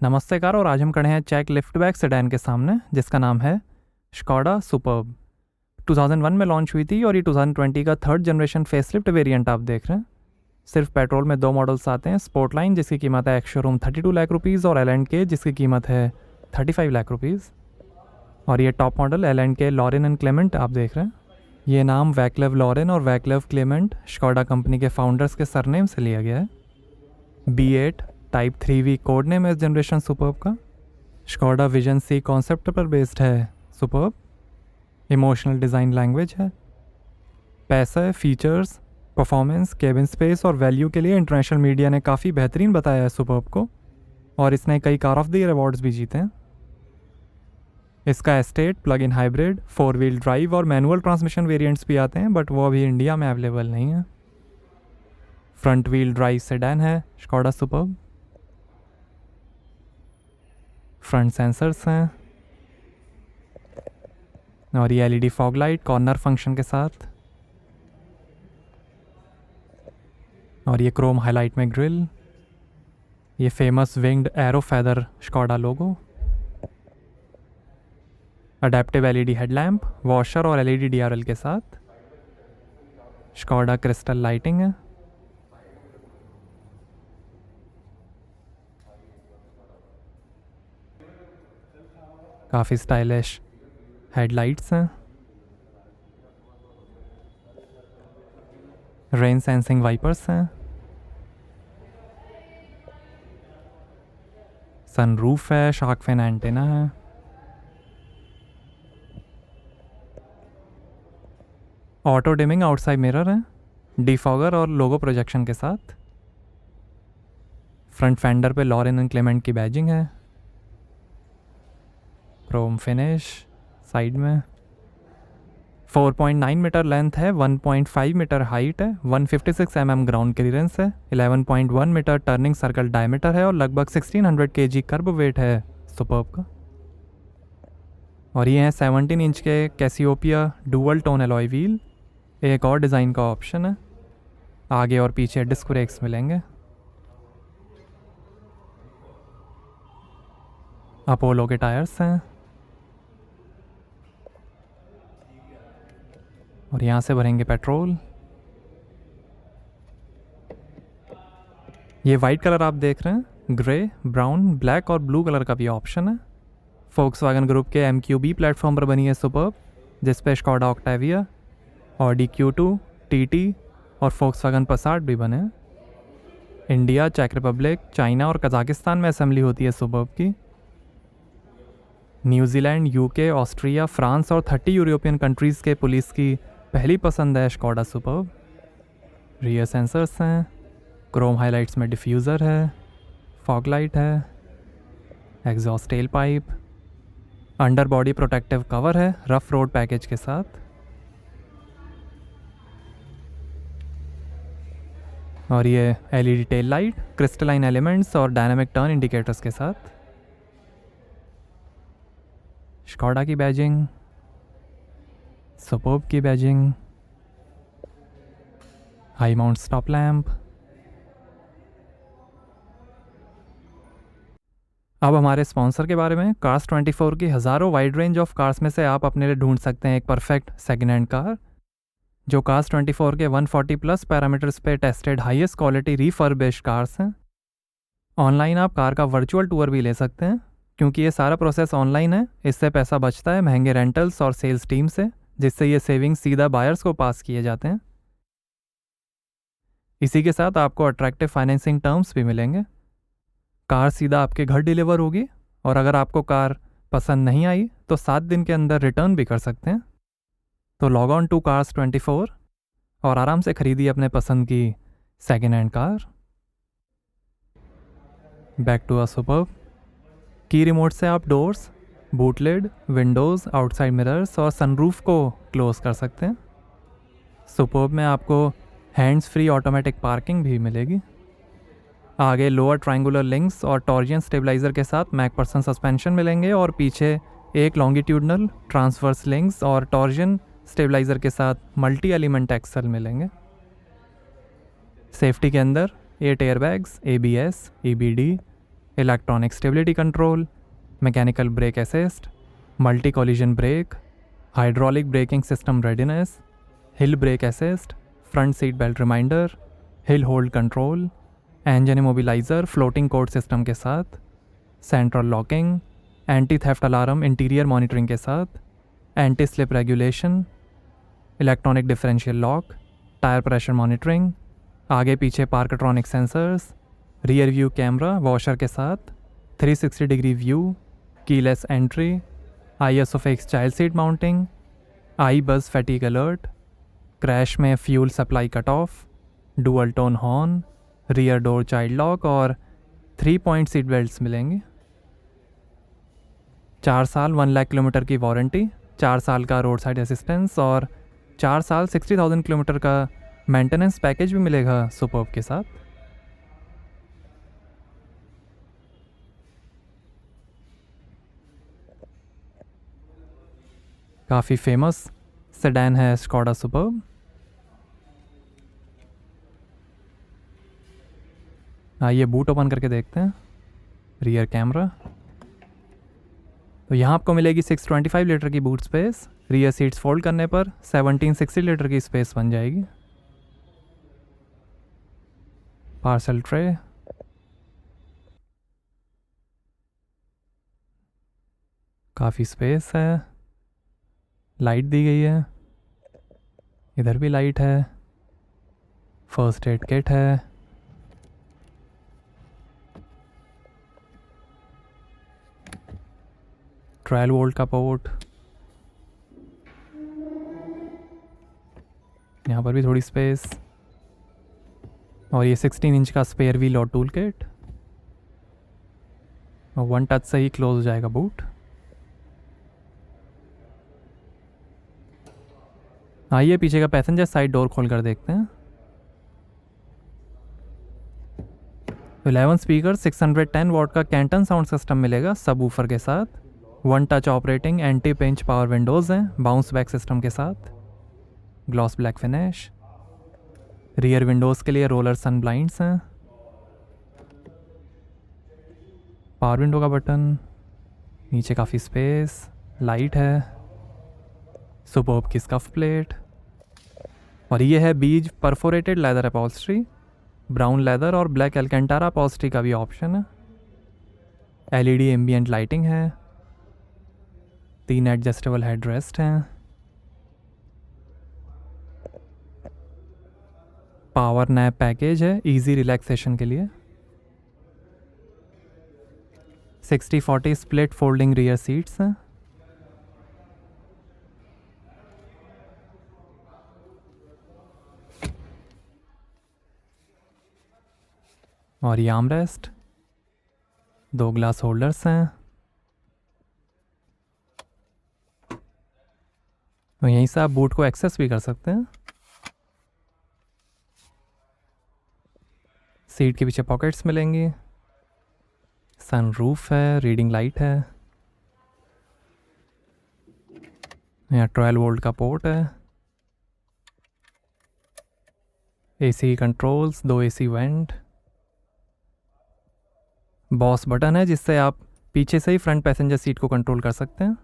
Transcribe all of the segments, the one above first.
नमस्ते कार। और आज हम खड़े हैं चेक लिफ्टबैक सेडान के सामने जिसका नाम है स्कोडा सुपर्ब। 2001 में लॉन्च हुई थी और ये 2020 का थर्ड जनरेशन फेसलिफ्ट वेरिएंट आप देख रहे हैं। सिर्फ पेट्रोल में दो मॉडल्स आते हैं, स्पोर्टलाइन जिसकी कीमत है एक्स शोरूम 32 लाख रुपीज़ और एल&के जिसकी कीमत है 35 लाख रुपीज़। और ये top model L and K Laurin and Klement आप देख रहे हैं। ये नाम वैक्लेव लॉरेन और वैक्लेव क्लेमेंट स्कोडा कंपनी के फाउंडर्स के सरनेम से लिया गया है। B8 type 3V code name है इस जनरेशन सुपर्ब का। स्कोडा विजन सी कॉन्सेप्ट पर बेस्ड है सुपर्ब। इमोशनल डिज़ाइन लैंग्वेज है। पैसा, फीचर्स, परफॉर्मेंस, केबिन स्पेस और वैल्यू के लिए इंटरनेशनल मीडिया ने काफ़ी बेहतरीन बताया है सुपर्ब को और इसने कई car of the year awards भी जीते हैं। इसका estate, plug in hybrid, 4 wheel drive और मैनुअल ट्रांसमिशन वेरिएंट्स भी आते हैं, बट वो अभी इंडिया में अवेलेबल नहीं है। फ्रंट व्हील ड्राइव सेडान है स्कोडा सुपर्ब। फ्रंट सेंसर्स हैं और ये LED fog light corner function के साथ। और ये क्रोम हाईलाइट में ग्रिल। ये famous winged arrow feather Skoda logo. Adaptive LED headlamp, washer और LED DRL के साथ। स्कोडा क्रिस्टल लाइटिंग है। काफ़ी स्टाइलिश हेडलाइट्स हैं। रेन सेंसिंग वाइपर्स हैं। सनरूफ है, शार्क फिन एंटेना है। ऑटो डिमिंग आउटसाइड मिरर है, डिफॉगर और लोगो प्रोजेक्शन के साथ। फ्रंट फेंडर पे लॉरेन एंड क्लेमेंट की बैजिंग है। क्रोम फिनिश साइड में। 4.9 मीटर लेंथ है, 1.5 मीटर हाइट है, 156 mm ग्राउंड क्लियरेंस है, 11.1 मीटर टर्निंग सर्कल डायमीटर है और लगभग 1600 kg कर्ब वेट है सुपर्ब का। और ये हैं 17 इंच के Cassiopeia dual tone alloy wheel. एक और डिज़ाइन का ऑप्शन है, आगे और पीछे डिस्क ब्रेक्स मिलेंगे। अपोलो के टायर्स हैं और यहाँ से भरेंगे पेट्रोल। ये वाइट कलर आप देख रहे हैं, ग्रे, ब्राउन, ब्लैक और ब्लू कलर का भी ऑप्शन है। फोक्सवैगन ग्रुप के MQB प्लेटफॉर्म पर बनी है सुपर्ब, जिस पे Skoda Octavia, Audi Q2, TT और फोक्सवैगन पसाट भी बने हैं। इंडिया, चेक रिपब्लिक, चाइना और कजाकिस्तान में असेंबली होती है सुपर्ब की। न्यूजीलैंड, UK, ऑस्ट्रिया, फ्रांस और 30 यूरोपियन कंट्रीज़ के पुलिस की पहली पसंद है स्कोडा सुपर्ब। रियर सेंसर्स हैं, क्रोम हाइलाइट्स में डिफ्यूज़र है, फॉग लाइट है, exhaust tell pipe, under body protective cover है रफ रोड पैकेज के साथ। और ये LED tail light, crystalline elements और डायनामिक टर्न इंडिकेटर्स के साथ। स्कोडा की बैजिंग, सुपर्ब की badging, high mount stop lamp. अब हमारे स्पॉन्सर के बारे में। Cars24 की हज़ारों वाइड रेंज ऑफ कार्स में से आप अपने लिए ढूंढ सकते हैं एक परफेक्ट सेकेंड हैंड कार जो Cars24 के 140 प्लस पैरामीटर्स पे tested highest quality refurbished cars हैं। ऑनलाइन आप कार का वर्चुअल टूर भी ले सकते हैं। क्योंकि ये सारा प्रोसेस ऑनलाइन है, इससे पैसा बचता है महंगे रेंटल्स और सेल्स टीम से, जिससे ये सेविंग सीधा बायर्स को पास किए जाते हैं। इसी के साथ आपको अट्रैक्टिव फाइनेंसिंग टर्म्स भी मिलेंगे। कार सीधा आपके घर डिलीवर होगी और अगर आपको कार पसंद नहीं आई तो 7 दिन के अंदर रिटर्न भी कर सकते हैं। तो लॉग ऑन टू Cars24 और आराम से खरीदिए अपने पसंद की second hand car. Back to a superb. की रिमोट से आप doors, boot lid, windows, outside mirrors और सनरूफ को क्लोज कर सकते हैं। सुपर्ब में आपको हैंड्स फ्री ऑटोमेटिक पार्किंग भी मिलेगी। आगे लोअर ट्रायंगुलर लिंक्स और टॉर्जियन स्टेबलाइजर के साथ मैकपर्सन सस्पेंशन मिलेंगे और पीछे एक लॉन्गिट्यूडनल ट्रांसवर्स लिंक्स और टॉर्जियन स्टेबलाइजर के साथ मल्टी एलिमेंट एक्सल मिलेंगे। सेफ्टी के अंदर 8 airbags, ABS, EBD, electronic stability control, mechanical brake assist, multi collision brake, hydraulic braking system readiness, hill brake assist, front seat belt reminder, hill hold control, engine immobilizer floating code system के साथ, central locking, anti theft alarm interior monitoring के साथ, anti slip regulation, electronic differential lock, tyre pressure monitoring, आगे पीछे parktronic sensors, rear view camera washer के साथ, 360 degree view, keyless entry, ISO fix child seat mounting, आई बस fatigue alert, crash में fuel supply cut off, dual tone horn, rear door child lock और 3 point seat belts मिलेंगे। 4 साल 1 lakh kilometre की warranty, 4 साल का रोड साइड असिस्टेंस और 4 साल 60,000 किलोमीटर का मेंटेनेंस पैकेज भी मिलेगा सुपर्ब के साथ। काफ़ी फेमस सेडान है स्कॉडा सुपर्ब। आइए बूट ओपन करके देखते हैं। रियर कैमरा, तो यहाँ आपको मिलेगी 625 लीटर की boot space. Rear seats fold करने पर 1760 लीटर की स्पेस बन जाएगी। पार्सल ट्रे, काफ़ी स्पेस है, लाइट दी गई है, इधर भी लाइट है, फर्स्ट एड किट है, ट्वेल्व वोल्ट का पोर्ट, यहाँ पर भी थोड़ी स्पेस, और ये 16 इंच का स्पेयर व्हील और टूल किट, और 1 टच से ही क्लोज हो जाएगा बूट। आइए पीछे का पैसेंजर साइड डोर खोल कर देखते हैं। 11 स्पीकर 610 वॉट का कैंटन साउंड सिस्टम मिलेगा सब ऊफर के साथ। 1 touch operating anti pinch power Windows हैं बाउंस बैक सिस्टम के साथ। Gloss black finish. Rear Windows के लिए रोलर सन ब्लाइंड्स हैं। पावर विंडो का बटन, नीचे काफ़ी स्पेस, लाइट है, सुपर्ब की स्कफ प्लेट, और ये है बीज perforated leather upholstery. Brown leather और ब्लैक एल्केंटारा अपॉल्स्ट्री का भी ऑप्शन है। LED एम्बियंट लाइटिंग है, 3 एडजस्टेबल हेडरेस्ट हैं, पावर नैप पैकेज है इजी रिलैक्सेशन के लिए। 60-40 स्प्लिट फोल्डिंग रियर सीट्स हैं। और ये आर्मरेस्ट, 2 ग्लास होल्डर्स हैं, और यहीं से आप बूट को एक्सेस भी कर सकते हैं। सीट के पीछे पॉकेट्स मिलेंगी, सन रूफ है, रीडिंग लाइट है, यहाँ 12 वोल्ट का पोर्ट है, AC controls, 2 AC went, boss button है जिससे आप पीछे से ही फ्रंट पैसेंजर सीट को कंट्रोल कर सकते हैं।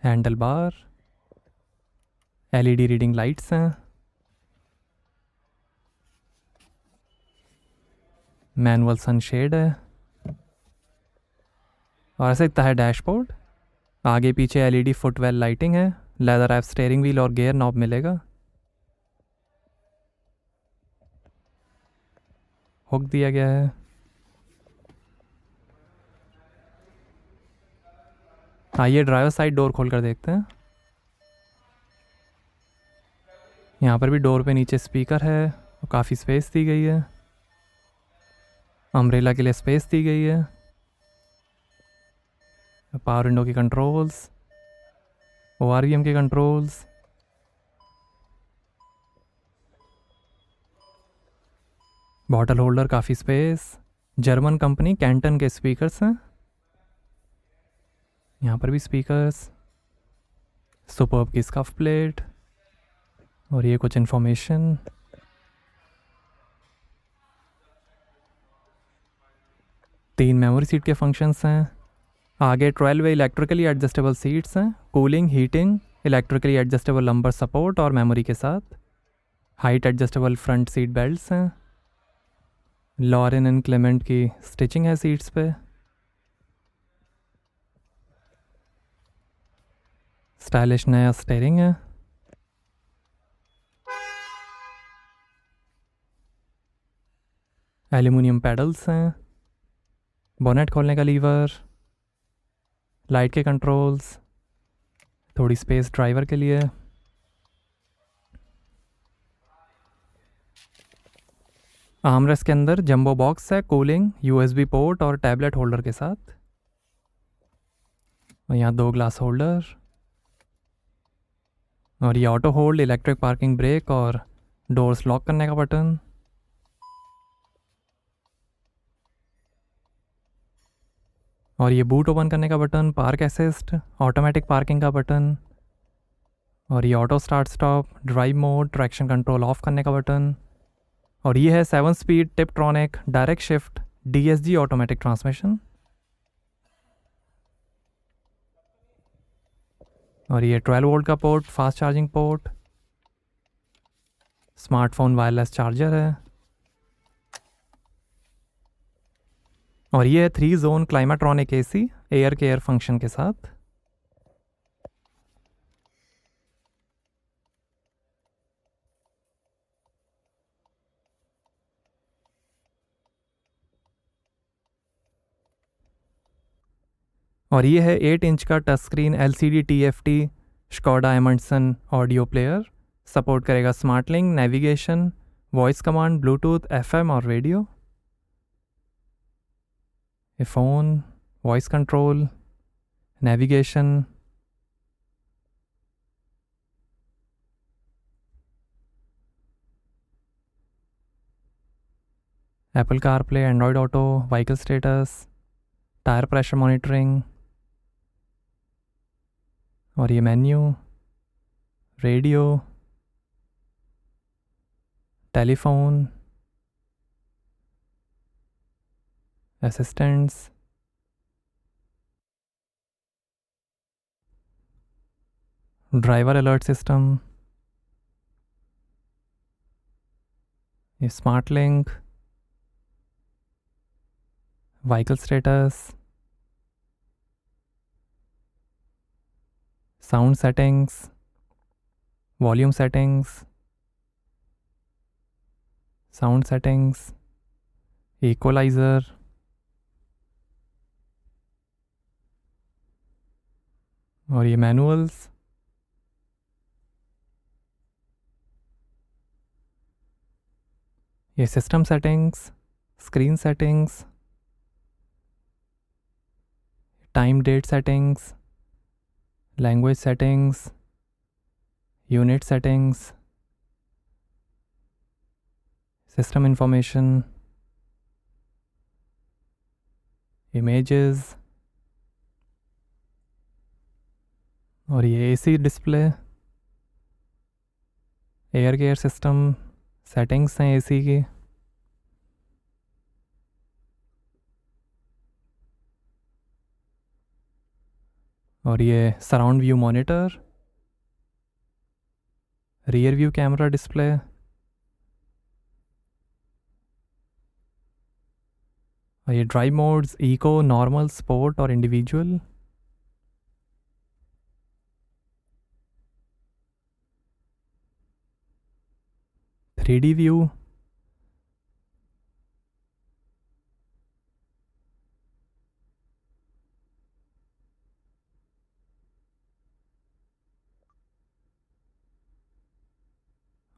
Handle bar, LED reading lights हैं, मैनुअल सनशेड है, और ऐसा दिखता है डैशबोर्ड। आगे पीछे LED फुटवेल लाइटिंग है, लेदर रैप स्टीयरिंग व्हील और गियर नॉब मिलेगा। हुक दिया गया है। आइए ड्राइवर साइड डोर खोल कर देखते हैं। यहाँ पर भी डोर पे नीचे स्पीकर है और काफ़ी स्पेस दी गई है। अम्ब्रेला के लिए स्पेस दी गई है। पावर विंडो की कंट्रोल्स, ORVM के कंट्रोल्स, बॉटल होल्डर, काफ़ी स्पेस। जर्मन कंपनी कैंटन के स्पीकर्स हैं। यहाँ पर भी स्पीकर्स, सुपर्ब की स्कफ प्लेट, और ये कुछ इन्फॉर्मेशन। 3 मेमोरी सीट के फंक्शंस हैं। आगे 12 इलेक्ट्रिकली एडजस्टेबल सीट्स हैं, cooling, heating, electrically adjustable lumbar support और मेमोरी के साथ। Height adjustable front seat belts हैं। लॉरेन एंड क्लेमेंट की स्टिचिंग है सीट्स पे। स्टाइलिश नया स्टेयरिंग है। एल्यूमिनियम पैडल्स हैं। बोनेट खोलने का लीवर, लाइट के कंट्रोल्स, थोड़ी स्पेस ड्राइवर के लिए। आर्मरेस्ट के अंदर जंबो बॉक्स है, कूलिंग, यूएसबी पोर्ट और टैबलेट होल्डर के साथ। और यहाँ 2 ग्लास होल्डर, और ये auto hold, electric parking brake और डोर्स लॉक करने का बटन। और ये बूट ओपन करने का button, park assist, automatic parking का बटन। और ये auto start stop, drive mode, traction control off करने का बटन। और ये है 7 speed tiptronic direct shift DSG automatic transmission. और ये 12 वोल्ट का port, fast charging port. Smartphone wireless charger है। और ये है 3 zone climatronic AC air care function के साथ। और ये है 8 इंच का touch screen LCD TFT Skoda Amundsen audio player. Support करेगा smart link, navigation, voice command, Bluetooth, FM और रेडियो। ये phone, voice control, navigation, Apple CarPlay, Android auto, vehicle status, tyre pressure monitoring. और ये menu, radio, telephone, assistants, driver alert system, ये smart link, vehicle status, sound settings, volume settings, sound settings, equalizer. और ये manuals, ये system settings, screen settings, time date settings, language settings, unit settings, system information, images. और ये AC display, air care system, settings हैं AC की। और ये surround view monitor, rear view camera display. और ये drive modes, eco, normal, sport और individual. Three D view.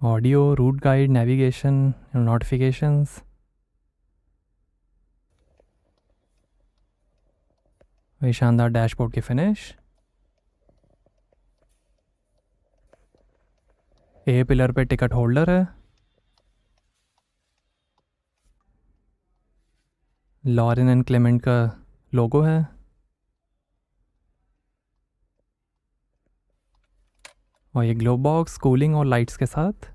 Audio, route guide, navigation, notifications. ये शानदार डैशबोर्ड की फिनिश। ए पिलर पे टिकट होल्डर है। लॉरेन एंड क्लेमेंट का लोगो है। और ये ग्लो बॉक्स, कूलिंग और लाइट्स के साथ।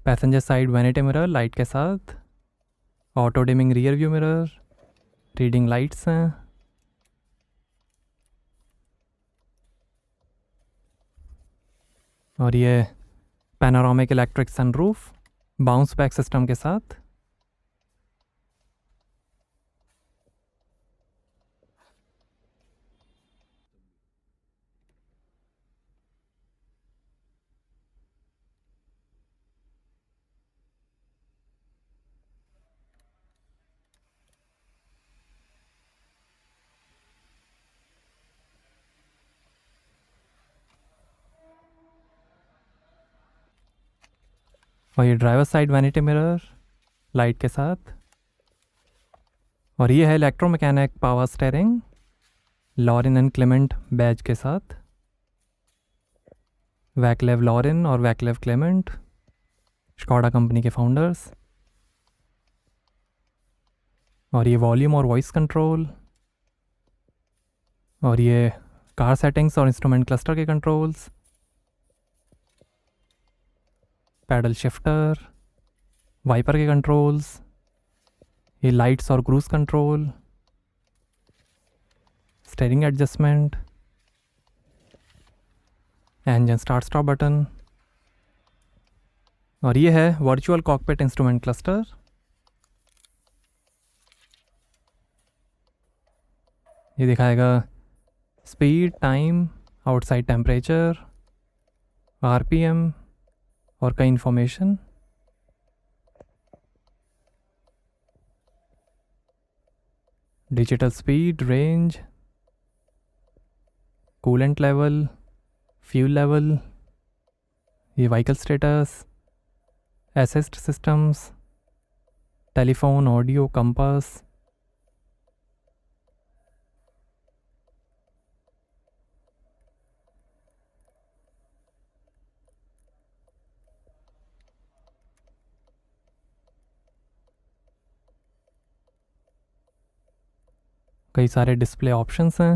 Passenger side vanity mirror light के साथ, auto dimming rear view mirror, reading lights हैं, और ये panoramic electric sunroof bounce back system के साथ। और ये driver side vanity mirror light के साथ, और ये है electromechanic power steering Laurin and Klement badge के साथ, वैक्लेव लॉरिन और वैक्लेव क्लेमेंट स्कॉडा कंपनी के फाउंडर्स। और ये वॉल्यूम और वॉइस कंट्रोल, और ये कार सेटिंग्स और इंस्ट्रूमेंट क्लस्टर के कंट्रोल्स, पैडल शिफ्टर, वाइपर के कंट्रोल्स, ये लाइट्स और cruise control, steering adjustment, engine start stop button, और ये है वर्चुअल कॉकपिट इंस्ट्रूमेंट क्लस्टर। ये दिखाएगा speed, time, outside temperature, RPM और कई information. Digital speed, range, coolant level, fuel level, ये vehicle status, assist systems, telephone, audio, compass, कई सारे डिस्प्ले ऑप्शंस हैं।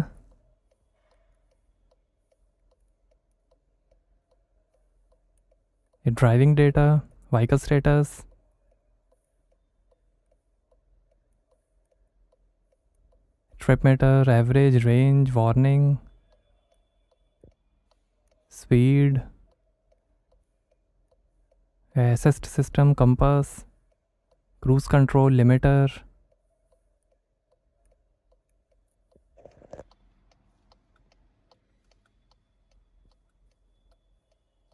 ये driving data, vehicle status, trip meter, average, range, warning, speed, assist system, compass, cruise control, limiter,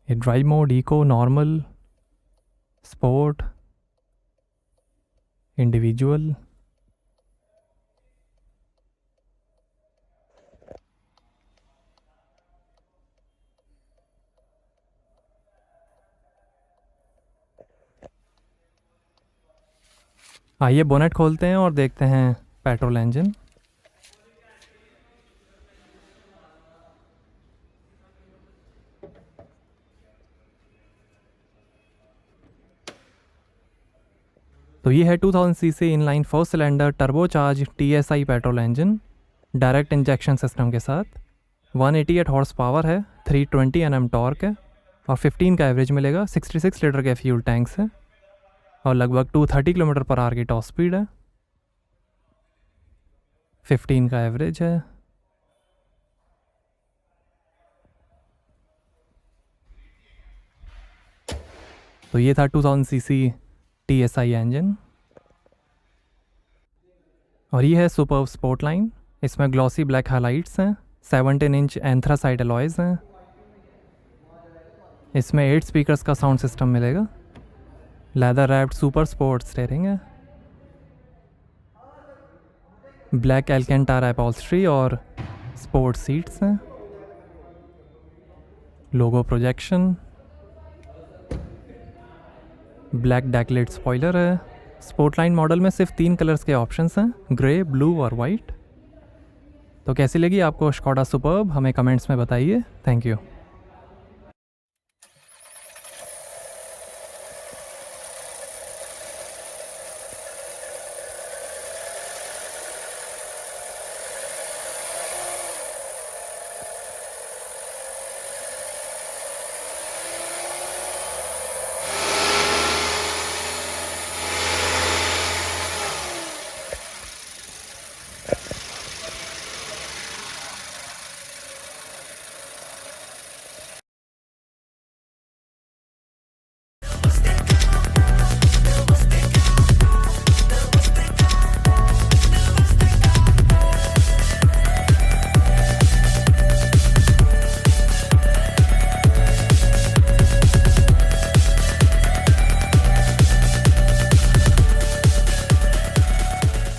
ये drive mode, eco, normal, sport, individual, आइए bonnet खोलते हैं और देखते हैं पेट्रोल इंजन। तो ये है 2000 CC inline 4 cylinder turbocharge TSI petrol engine direct injection system के साथ। 188 हॉर्स पावर है, 320 Nm टॉर्क है और 15 का एवरेज मिलेगा। 66 लीटर के फ्यूल टैंक्स है और लगभग 230 किलोमीटर पर आवर की टॉप स्पीड है। 15 का एवरेज है। तो ये था 2000 सीसी TSI इंजन। और ये है सुपर्ब स्पोर्ट लाइन। इसमें ग्लॉसी ब्लैक हाइलाइट्स हैं, 17 इंच एंथ्रासाइट अलॉयज़ हैं। इसमें 8 स्पीकर्स का साउंड सिस्टम मिलेगा। Leather wrapped super sport steering है। ब्लैक एल्केंटारा अपॉल्स्ट्री और स्पोर्ट सीट्स हैं। लोगो प्रोजेक्शन, ब्लैक डैकलेट स्पॉइलर है। स्पोर्टलाइन मॉडल में सिर्फ 3 कलर्स के ऑप्शंस हैं, ग्रे, ब्लू और वाइट। तो कैसी लगी आपको स्कॉडा सुपर्ब, हमें कमेंट्स में बताइए। Thank you.